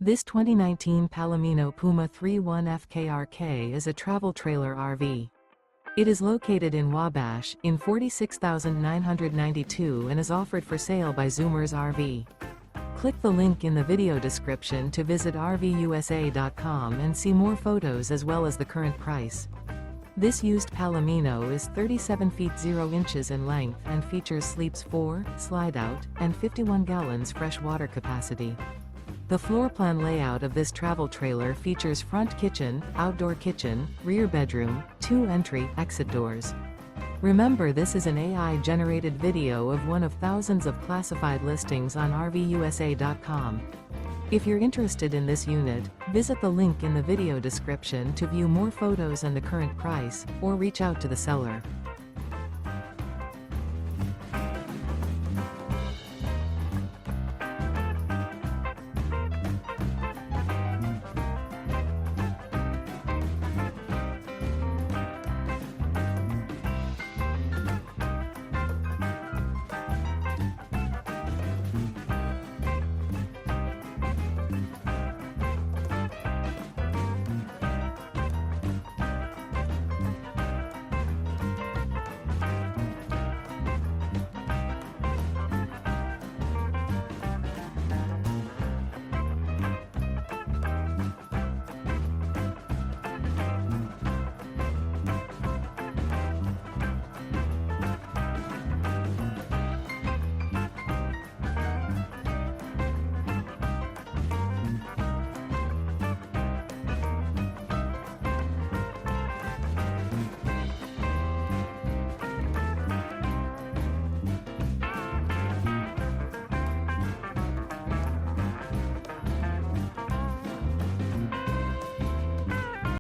This 2019 Palomino Puma 31 FKRK is a travel trailer RV. It is located in Wabash, in 46,992 and is offered for sale by Zoomers RV. Click the link in the video description to visit RVUSA.com and see more photos as well as the current price. This used Palomino is 37 feet 0 inches in length and features sleeps 4, slide-out, and 51 gallons fresh water capacity. The floor plan layout of this travel trailer features front kitchen, outdoor kitchen, rear bedroom, 2 entry/exit doors. Remember, this is an AI-generated video of one of thousands of classified listings on RVUSA.com. If you're interested in this unit, visit the link in the video description to view more photos and the current price, or reach out to the seller.